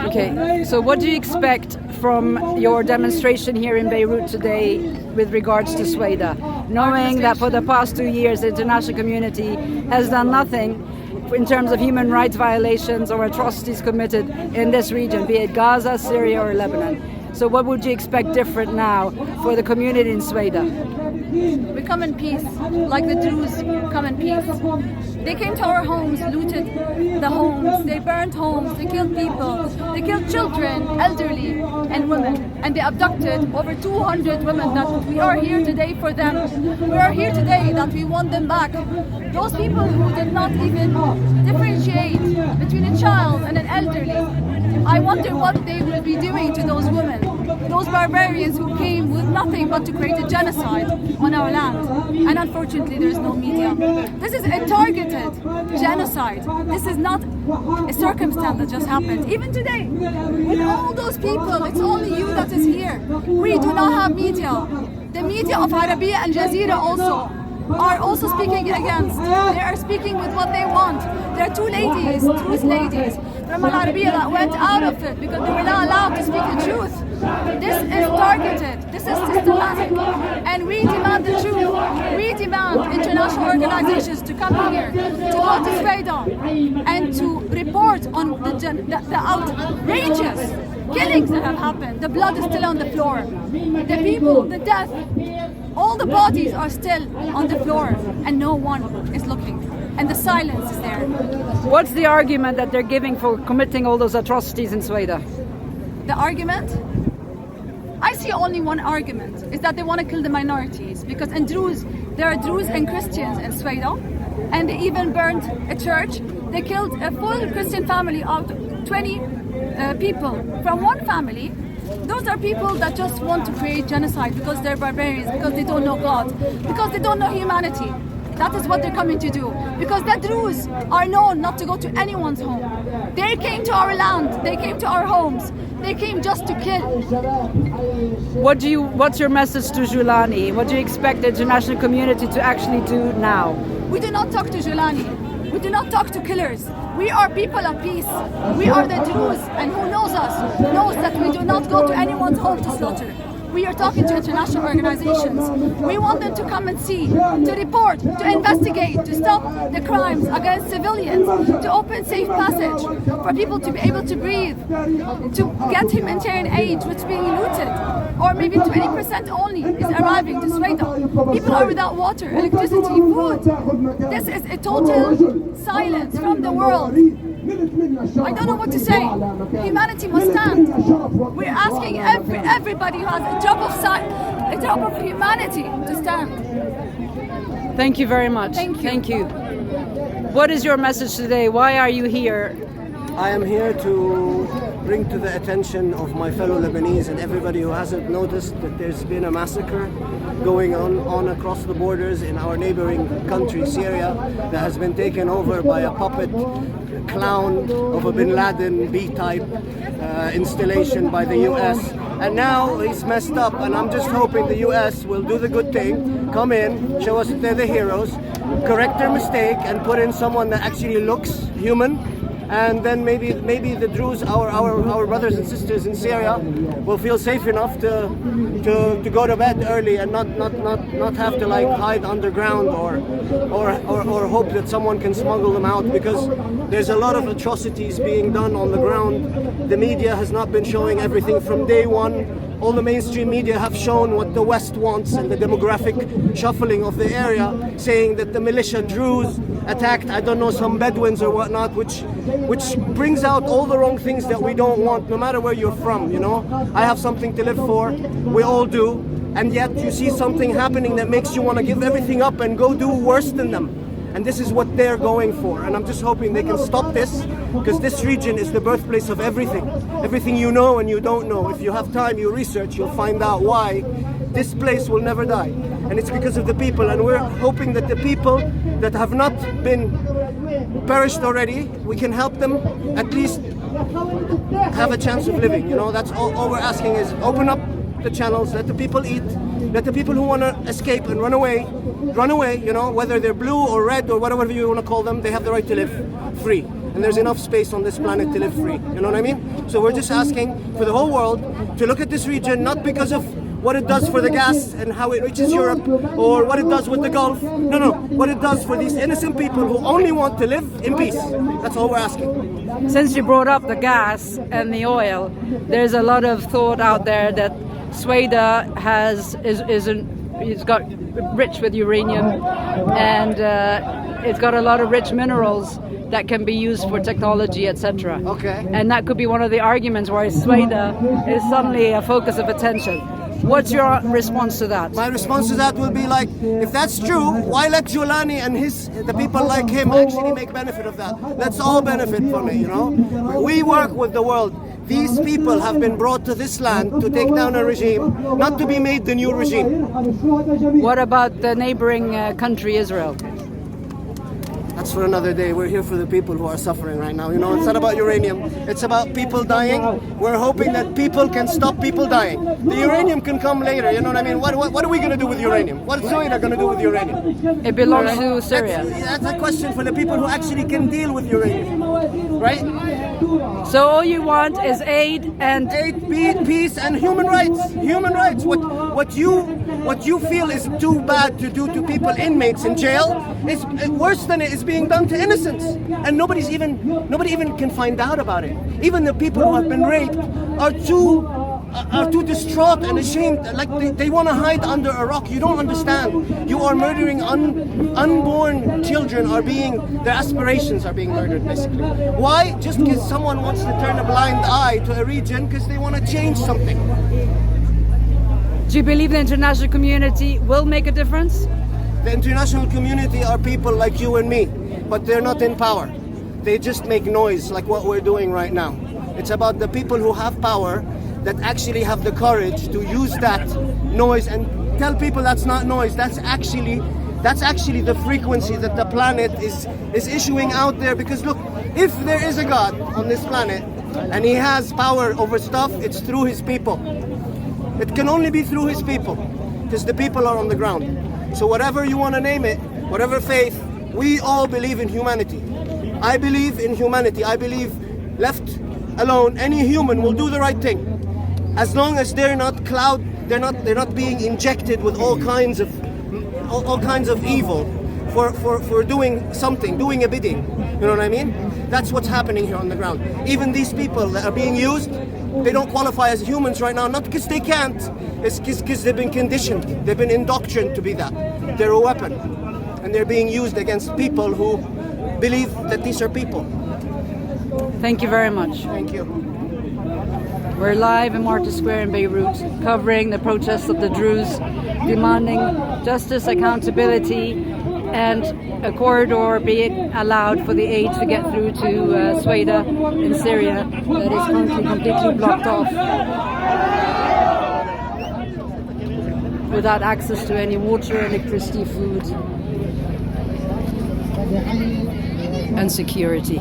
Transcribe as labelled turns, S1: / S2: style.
S1: Okay, so what do you expect from your demonstration here in Beirut today with regards to Sueda, knowing that for the past 2 years the international community has done nothing in terms of human rights violations or atrocities committed in this region, be it Gaza, Syria or Lebanon? So what would you expect different now for the community in Sueda?
S2: We come in peace, like the Druze come in peace. They came to our homes, looted the homes, they burned homes, they killed people, they killed children, elderly and women, and they abducted over 200 women. That we are here today for them. We are here today that we want them back. Those people who did not even differentiate between a child and an elderly, I wonder what they will be doing to those women, those barbarians who came with nothing but to create a genocide on our land. And unfortunately, there is no media. This is a targeted genocide. This is not a circumstance that just happened. Even today, with all those people, it's only you that is here. We do not have media. The media of Arabiya and Jazeera are also speaking against. They are speaking with what they want. There are two ladies, Druze ladies from Al Arabiya that went out of it because they were not allowed to speak the truth. This is targeted, this is systematic, and we demand the truth. We demand international organizations to come here, to go to Sueda, and to report on the outrageous killings that have happened. The blood is still on the floor. The people, the death, all the bodies are still on the floor, and no one is looking. And the silence is there.
S1: What's the argument that they're giving for committing all those atrocities in Sueda?
S2: The argument? I see only one argument, is that they want to kill the minorities, because in Druze, there are Druze and Christians in Sueda, and they even burned a church. They killed a full Christian family out of 20 people from one family. Those are people that just want to create genocide because they're barbarians, because they don't know God, because they don't know humanity. That is what they're coming to do. Because the Druze are known not to go to anyone's home. They came to our land, they came to our homes, they came just to kill.
S1: What's your message to Julani? What do you expect the international community to actually do now?
S2: We do not talk to Julani. We do not talk to killers. We are people of peace. We are the Druze, and who knows us knows that we do not go to anyone's home to slaughter. We are talking to international organizations. We want them to come and see, to report, to investigate, to stop the crimes against civilians, to open safe passage for people to be able to breathe, to get humanitarian aid which is being looted, or maybe 20% only is arriving to Sueda. People are without water, electricity, food. This is a total silence from the world. I don't know what to say. Humanity must stand. We're asking everybody who has a drop of humanity to stand.
S1: Thank you very much.
S2: Thank you.
S1: What is your message today? Why are you here?
S3: I am here to bring to the attention of my fellow Lebanese and everybody who hasn't noticed that there's been a massacre going on across the borders in our neighboring country, Syria, that has been taken over by a puppet clown of a Bin Laden B-type installation by the US. And now he's messed up, and I'm just hoping the US will do the good thing, come in, show us that they're the heroes, correct their mistake, and put in someone that actually looks human. And then maybe the Druze, our brothers and sisters in Syria, will feel safe enough to go to bed early and not have to like hide underground or hope that someone can smuggle them out, because there's a lot of atrocities being done on the ground. The media has not been showing everything from day one. All the mainstream media have shown what the West wants and the demographic shuffling of the area, saying that the militia Druze attacked, I don't know, some Bedouins or whatnot, which brings out all the wrong things that we don't want, no matter where you're from, you know. I have something to live for, we all do, and yet you see something happening that makes you want to give everything up and go do worse than them. And this is what they're going for, and I'm just hoping they can stop this, because this region is the birthplace of everything. Everything you know and you don't know. If you have time, you research, you'll find out why this place will never die. And it's because of the people, and we're hoping that the people that have not been perished already, we can help them at least have a chance of living. You know, that's all we're asking is open up the channels, let the people eat, let the people who want to escape and run away, you know, whether they're blue or red or whatever you want to call them, they have the right to live free. and there's enough space on this planet to live free. You know what I mean? So we're just asking for the whole world to look at this region, not because of what it does for the gas and how it reaches Europe, or what it does with the Gulf. No, what it does for these innocent people who only want to live in peace. That's all we're asking.
S1: Since you brought up the gas and the oil, there's a lot of thought out there that Sueda it's got rich with uranium, and it's got a lot of rich minerals that can be used for technology, etc.
S3: Okay.
S1: And that could be one of the arguments why Sueda is suddenly a focus of attention. What's your response to that?
S3: My response to that will be like, if that's true, why let Julani and the people like him actually make benefit of that? Let's all benefit from it, you know? We work with the world. These people have been brought to this land to take down a regime, not to be made the new regime.
S1: What about the neighboring country, Israel?
S3: That's for another day. We're here for the people who are suffering right now. You know, it's not about uranium. It's about people dying. We're hoping that people can stop people dying. The uranium can come later. You know what I mean? What are we going to do with uranium? What is Sueda going to do with uranium?
S1: It belongs to Syria.
S3: That's a question for the people who actually can deal with uranium, right?
S1: So all you want is aid and
S3: peace and human rights. Human rights. What you feel is too bad to do to people, inmates in jail, is worse than it is being done to innocents, and nobody even can find out about it. Even the people who have been raped are too distraught and ashamed, like they want to hide under a rock. You don't understand. You are murdering unborn children. Their aspirations are being murdered, basically. Why? Just because someone wants to turn a blind eye to a region because they want to change something.
S1: Do you believe the international community will make a difference?
S3: The international community are people like you and me, but they're not in power. They just make noise like what we're doing right now. It's about the people who have power that actually have the courage to use that noise and tell people that's not noise. That's actually the frequency that the planet is issuing out there. Because look, if there is a God on this planet and he has power over stuff, it's through his people. It can only be through his people, because the people are on the ground. So whatever you want to name it, whatever faith, we all believe in humanity. I believe in humanity. I believe left alone, any human will do the right thing, as long as they're not being injected with all kinds of evil for doing something, doing a bidding. You know what I mean? That's what's happening here on the ground. Even these people that are being used, they don't qualify as humans right now, not because they can't, it's because they've been conditioned, they've been indoctrined to be that. They're a weapon, and they're being used against people who believe that these are people.
S1: Thank you very much.
S3: Thank you.
S1: We're live in Martyrs Square in Beirut, covering the protests of the Druze, demanding justice, accountability, and a corridor being allowed for the aid to get through to Sueda in Syria that is currently completely blocked off, without access to any water, electricity, food, and security.